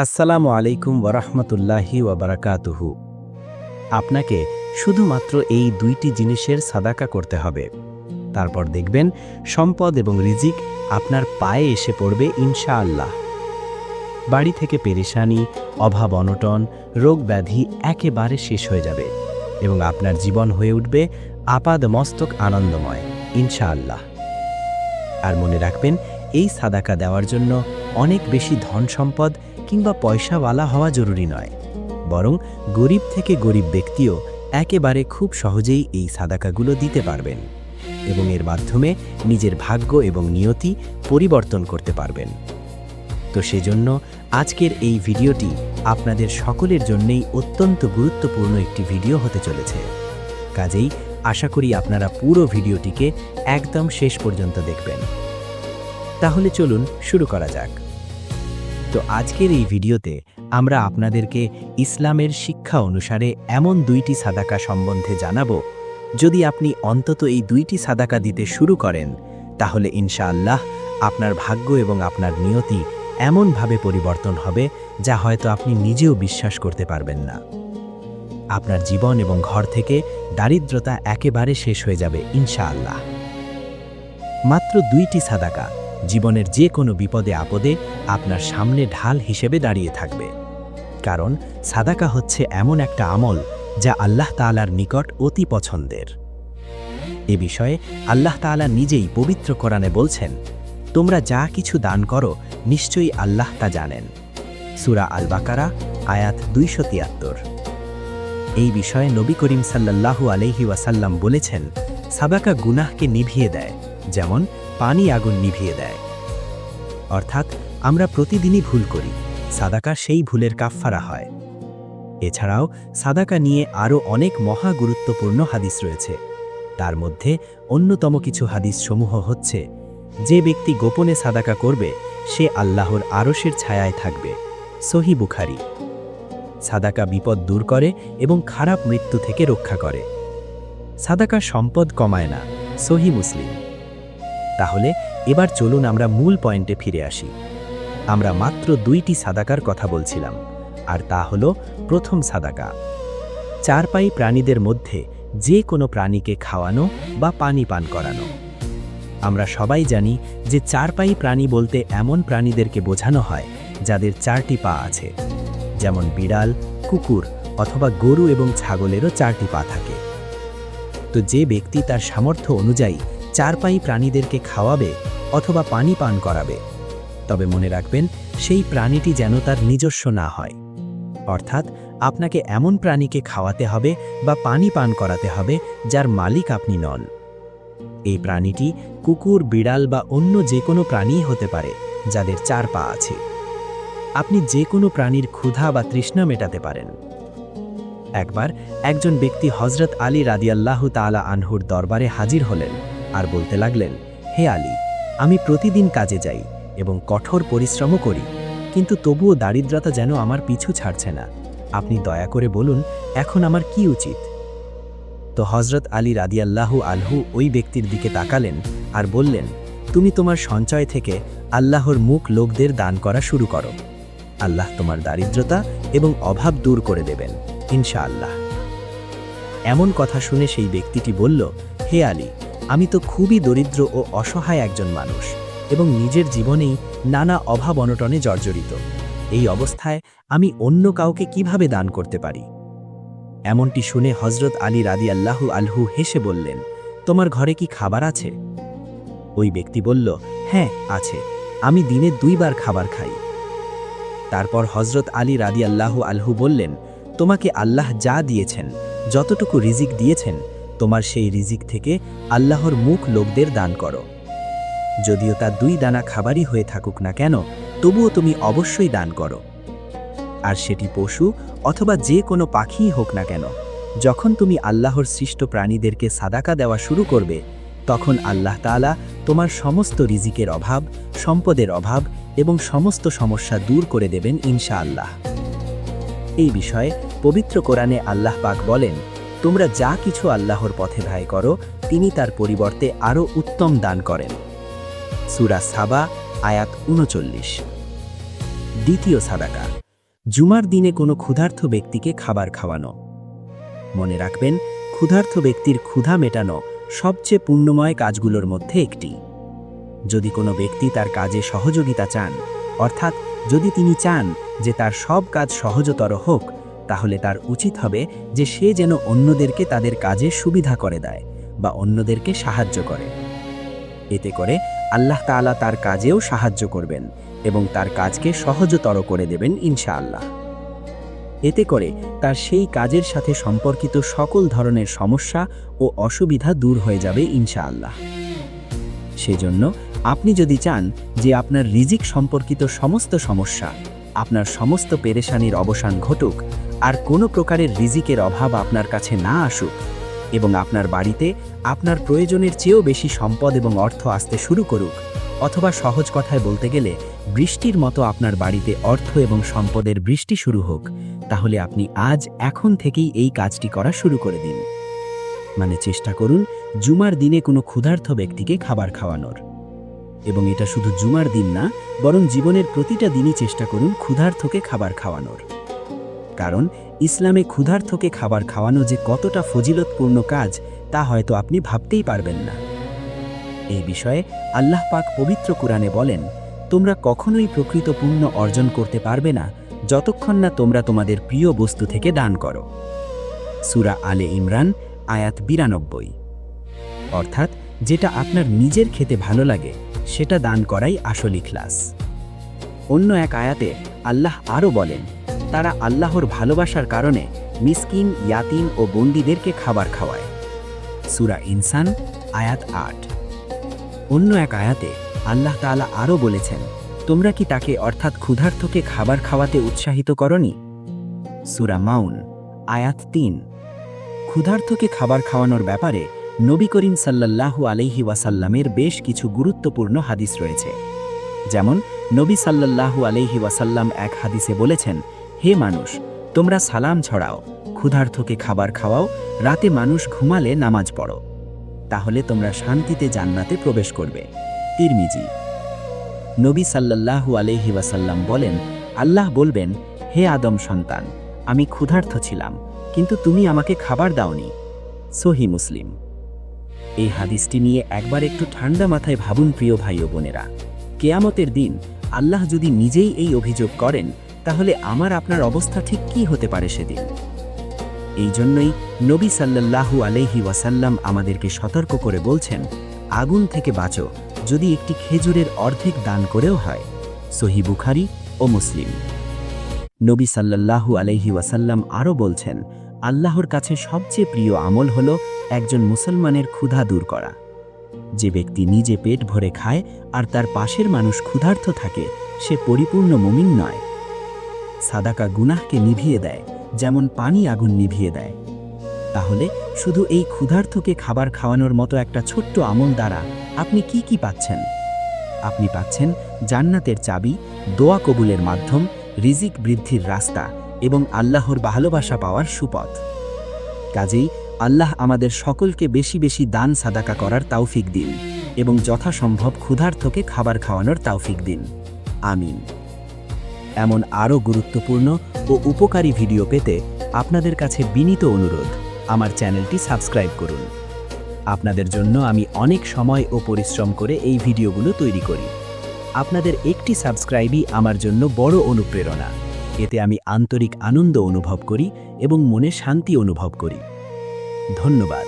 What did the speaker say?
আসসালামু আলাইকুম ওয়ারাহমাতুল্লাহি ওয়াবারাকাতুহু। আপনাকে শুধুমাত্র এই দুইটি জিনিসের সাদাকা করতে হবে। তারপর দেখবেন সম্পদ এবং রিজিক আপনার পায়ে এসে পড়বে ইনশাআল্লাহ। বাড়ি থেকে পেরেশানি, অভাব, অনটন, রোগ ব্যাধি একেবারে শেষ হয়ে যাবে এবং আপনার জীবন হয়ে উঠবে আপাদমস্তক আনন্দময় ইনশাআল্লাহ। আর মনে রাখবেন, এই সাদাকা দেওয়ার জন্য অনেক বেশি ধন সম্পদ কিংবা পয়সাওয়ালা হওয়া জরুরি নয়, বরং গরিব থেকে গরিব ব্যক্তিও একেবারে খুব সহজেই এই সাদাকাগুলো দিতে পারবেন এবং এর মাধ্যমে নিজের ভাগ্য এবং নিয়তি পরিবর্তন করতে পারবেন। তো সেজন্য আজকের এই ভিডিওটি আপনাদের সকলের জন্যই অত্যন্ত গুরুত্বপূর্ণ একটি ভিডিও হতে চলেছে। কাজেই আশা করি আপনারা পুরো ভিডিওটিকে একদম শেষ পর্যন্ত দেখবেন। তাহলে চলুন শুরু করা যাক। তো আজকের এই ভিডিওতে আমরা আপনাদেরকে ইসলামের শিক্ষা অনুসারে এমন দুইটি সাদাকা সম্বন্ধে জানাবো, যদি আপনি অন্তত এই দুইটি সাদাকা দিতে শুরু করেন, তাহলে ইনশাআল্লাহ আপনার ভাগ্য এবং আপনার নিয়তি এমনভাবে পরিবর্তন হবে যা হয়তো আপনি নিজেও বিশ্বাস করতে পারবেন না। আপনার জীবন এবং ঘর থেকে দারিদ্রতা একেবারে শেষ হয়ে যাবে ইনশাআল্লাহ। মাত্র দুইটি সাদাকা জীবনের যে কোনো বিপদে আপদে আপনার সামনে ঢাল হিসেবে দাঁড়িয়ে থাকবে, কারণ সাদাকা হচ্ছে এমন একটা আমল যা আল্লাহ তাআলার নিকট অতি পছন্দের। এ বিষয়ে আল্লাহ তাআলা নিজেই পবিত্র কোরআনে বলছেন, তোমরা যা কিছু দান করো নিশ্চয়ই আল্লাহ তা জানেন। সূরা আল বাকারা আয়াত 273। এই বিষয়ে নবী করিম সাল্লাল্লাহু আলাইহি ওয়াসাল্লাম বলেছেন, সাদাকা গুনাহকে নিভিয়ে দেয় যেমন পানি আগুন নিভিয়ে দেয়। অর্থাৎ আমরা প্রতিদিনই ভুল করি, সাদাকা সেই ভুলের কাফফারা হয়। এছাড়াও সাদাকা নিয়ে আরও অনেক মহা গুরুত্বপূর্ণ হাদিস রয়েছে। তার মধ্যে অন্যতম কিছু হাদিস সমূহ হচ্ছে, যে ব্যক্তি গোপনে সাদাকা করবে সে আল্লাহর আরশের ছায়ায় থাকবে, সহিহ বুখারী। সাদাকা বিপদ দূর করে এবং খারাপ মৃত্যু থেকে রক্ষা করে। সাদাকা সম্পদ কমায় না, সহিহ মুসলিম। তাহলে এবার চলুন আমরা মূল পয়েন্টে ফিরে আসি। আমরা মাত্র দুইটি সাদাকার কথা বলছিলাম, আর তা হলো প্রথম সাদাকা, চারপাই প্রাণীদের মধ্যে যে কোনো প্রাণীকে খাওয়ানো বা পানি পান করানো। আমরা সবাই জানি যে চারপাই প্রাণী বলতে এমন প্রাণীদেরকে বোঝানো হয় যাদের চারটি পা আছে, যেমন বিড়াল, কুকুর অথবা গরু এবং ছাগলেরও চারটি পা থাকে। তো যে ব্যক্তি তার সামর্থ্য অনুযায়ী চারপাই প্রাণীদেরকে খাওয়াবে অথবা পানি পান করাবে, তবে মনে রাখবেন সেই প্রাণীটি যেন তার নিজস্ব না হয়। অর্থাৎ আপনাকে এমন প্রাণীকে খাওয়াতে হবে বা পানি পান করাতে হবে যার মালিক আপনি নন। এই প্রাণীটি কুকুর, বিড়াল বা অন্য যে কোনো প্রাণীই হতে পারে যাদের চার পা আছে। আপনি যে কোনো প্রাণীর ক্ষুধা বা তৃষ্ণা মেটাতে পারেন। একবার একজন ব্যক্তি হযরত আলী রাদিয়াল্লাহু তাআলা আনহুর দরবারে হাজির হলেন আর বলতে লাগলেন, হে আলী, আমি প্রতিদিন কাজে যাই এবং কঠোর পরিশ্রমও করি, কিন্তু তবুও দারিদ্রতা যেন আমার পিছু ছাড়ছে না। আপনি দয়া করে বলুন এখন আমার কি উচিত? তো হযরত আলী রাদিয়াল্লাহু আনহু ওই ব্যক্তির দিকে তাকালেন আর বললেন, তুমি তোমার সঞ্চয় থেকে আল্লাহর মুখ লোকদের দান করা শুরু করো। আল্লাহ তোমার দারিদ্রতা এবং অভাব দূর করে দেবেন ইনশাআল্লাহ। এমন কথা শুনে সেই ব্যক্তিটি বলল, হে আলী, আমি তো খুবই দরিদ্র ও অসহায় একজন মানুষ এবং নিজের জীবনেই নানা অভাব অনটনে জর্জরিত। এই অবস্থায় আমি অন্য কাউকে কিভাবে দান করতে পারি? এমনটি শুনে হযরত আলী রাদিয়াল্লাহু আনহু হেসে বললেন, তোমার ঘরে কি খাবার আছে? ওই ব্যক্তি বলল, হ্যাঁ আছে, আমি দিনে 2 বার খাবার খাই। তারপর হযরত আলী রাদিয়াল্লাহু আনহু বললেন, তোমাকে আল্লাহ যা দিয়েছেন, যতটুকু রিজিক দিয়েছেন, তোমার সেই রিজিক থেকে আল্লাহর মুখ লোকদের দান করো। যদিও তা 2 দানা খাবারই হয়ে থাকুক না কেন, তবুও তুমি অবশ্যই দান করো। আর সেটি পশু অথবা যে কোনো পাখিই হোক না কেন, যখন তুমি আল্লাহর সৃষ্ট প্রাণীদেরকে সাদাকা দেওয়া শুরু করবে, তখন আল্লাহ তাআলা তোমার সমস্ত রিজিকের অভাব, সম্পদের অভাব এবং সমস্ত সমস্যা দূর করে দেবেন ইনশাআল্লাহ। এই বিষয়ে পবিত্র কোরআনে আল্লাহ পাক বলেন, তোমরা যা কিছু আল্লাহর পথে ব্যয় করো তিনি তার পরিবর্তে আরও উত্তম দান করেন। সূরা সাবা আয়াত ৩৯। দ্বিতীয় সাদাকা, জুমার দিনে কোনো ক্ষুধার্ত ব্যক্তিকে খাবার খাওয়ানো। মনে রাখবেন, ক্ষুধার্ত ব্যক্তির ক্ষুধা মেটানো সবচেয়ে পুণ্যময় কাজগুলোর মধ্যে একটি। যদি কোনো ব্যক্তি তার কাজে সহযোগিতা চান, অর্থাৎ যদি তিনি চান যে তার সব কাজ সহজতর হোক, তাহলে তার উচিত হবে যে সে যেন অন্যদেরকে তাদের কাজে সুবিধা করে দেয় বা অন্যদেরকে সাহায্য করে। এতে করে আল্লাহ তাআলা তার কাজেও সাহায্য করবেন এবং তার কাজকে সহজতর করে দেবেন ইনশাআল্লাহ। এতে করে তার সেই কাজের সাথে সম্পর্কিত সকল ধরনের সমস্যা ও অসুবিধা দূর হয়ে যাবে ইনশাআল্লাহ। সেজন্য আপনি যদি চান যে আপনার রিজিক সম্পর্কিত সমস্ত সমস্যা, আপনার সমস্ত পেরেশানির অবসান ঘটুক, আর কোনো প্রকারের রিজিকের অভাব আপনার কাছে না আসুক, এবং আপনার বাড়িতে আপনার প্রয়োজনের চেয়েও বেশি সম্পদ এবং অর্থ আসতে শুরু করুক, অথবা সহজ কথায় বলতে গেলে বৃষ্টির মতো আপনার বাড়িতে অর্থ এবং সম্পদের বৃষ্টি শুরু হোক, তাহলে আপনি এখন থেকেই এই কাজটি করা শুরু করে দিন। মানে চেষ্টা করুন জুমার দিনে কোনো ক্ষুধার্ত ব্যক্তিকে খাবার খাওয়ানোর। এবং এটা শুধু জুমার দিন না, বরং জীবনের প্রতিটা দিনই চেষ্টা করুন ক্ষুধার্তকে খাবার খাওয়ানোর। কারণ ইসলামে ক্ষুধার্তকে খাবার খাওয়ানো যে কতটা ফজিলতপূর্ণ কাজ, তা হয়তো আপনি ভাবতেই পারবেন না। এই বিষয়ে আল্লাহ পাক পবিত্র কুরআনে বলেন, তোমরা কখনোই প্রকৃত পুণ্য অর্জন করতে পারবে না যতক্ষণ না তোমরা তোমাদের প্রিয় বস্তু থেকে দান করো। সূরা আলে ইমরান আয়াত 92। অর্থাৎ যেটা আপনার নিজের খেতে ভালো লাগে সেটা দান করাই আসল ইখলাস। অন্য এক আয়াতে আল্লাহ আরও বলেন, তারা আল্লাহর ভালোবাসার কারণে মিসকিন, ইয়াতিম ও বন্দীদেরকে খাবার খাওয়ায়। সূরা ইনসান আয়াত 8। অন্য এক আয়াতে আল্লাহ তাআলা আরও বলেছেন, তোমরা কি তাকে অর্থাৎ ক্ষুধার্তকে খাবার খাওয়াতে উৎসাহিত করনি? সূরা মাউন আয়াত 3। ক্ষুধার্তকে খাবার খাওয়ানোর ব্যাপারে নবী করিম সাল্লাল্লাহু আলাইহি ওয়াসাল্লামের বেশ কিছু গুরুত্বপূর্ণ হাদিস রয়েছে। যেমন নবী সাল্লাল্লাহু আলাইহি ওয়াসাল্লাম এক হাদিসে বলেছেন, হে মানুষ, তোমরা সালাম ছড়াও, ক্ষুধার্তকে খাবার খাওয়াও, রাতে মানুষ ঘুমালে নামাজ পড়ো, তাহলে তোমরা শান্তিতে জান্নাতে প্রবেশ করবে। তিরমিজি। নবী সাল্লাল্লাহু আলাইহি ওয়াসাল্লাম বলেন, আল্লাহ বলবেন, হে আদম সন্তান, আমি ক্ষুধার্ত ছিলাম, কিন্তু তুমি আমাকে খাবার দাওনি। সহিহ মুসলিম। এই হাদিসটি নিয়ে একবার একটু ঠান্ডা মাথায় ভাবুন প্রিয় ভাই ও বোনেরা, কিয়ামতের দিন আল্লাহ যদি নিজেই এই অভিযোগ করেন, তাহলে আমার আপনার অবস্থা ঠিক কী হতে পারে সেদিন। এই জন্যই নবী সাল্লাল্লাহু আলাইহি ওয়াসাল্লাম আমাদেরকে সতর্ক করে বলছেন, আগুন থেকে বাঁচো যদি একটি খেজুরের অর্ধেক দান করেও হয়। সহিহ বুখারী ও মুসলিম। নবী সাল্লাল্লাহু আলাইহি ওয়াসাল্লাম আরও বলছেন, আল্লাহর কাছে সবচেয়ে প্রিয় আমল হল একজন মুসলমানের ক্ষুধা দূর করা। যে ব্যক্তি নিজে পেট ভরে খায় আর তার পাশের মানুষ ক্ষুধার্ত থাকে, সে পরিপূর্ণ মুমিন নয়। সাদাকা গুনাহকে নিভিয়ে দেয়, যেমন পানি আগুন নিভিয়ে দেয়। তাহলে শুধু এই ক্ষুধার্তকে খাবার খাওয়ানোর মতো একটা ছোট্ট আমল দ্বারা আপনি কি কি পাচ্ছেন? আপনি পাচ্ছেন জান্নাতের চাবি, দোয়া কবুলের মাধ্যম, রিজিক বৃদ্ধির রাস্তা এবং আল্লাহর ভালোবাসা পাওয়ার সুপথ। কাজেই আল্লাহ আমাদের সকলকে বেশি বেশি দান সাদাকা করার তৌফিক দিন এবং যথাসম্ভব ক্ষুধার্তকে খাবার খাওয়ানোর তৌফিক দিন। আমিন। এমন আরও গুরুত্বপূর্ণ ও উপকারী ভিডিও পেতে আপনাদের কাছে বিনীত অনুরোধ, আমার চ্যানেলটি সাবস্ক্রাইব করুন। আপনাদের জন্য আমি অনেক সময় ও পরিশ্রম করে এই ভিডিওগুলো তৈরি করি। আপনাদের একটি সাবস্ক্রাইবই আমার জন্য বড় অনুপ্রেরণা। এতে আমি আন্তরিক আনন্দ অনুভব করি এবং মনে শান্তি অনুভব করি। ধন্যবাদ।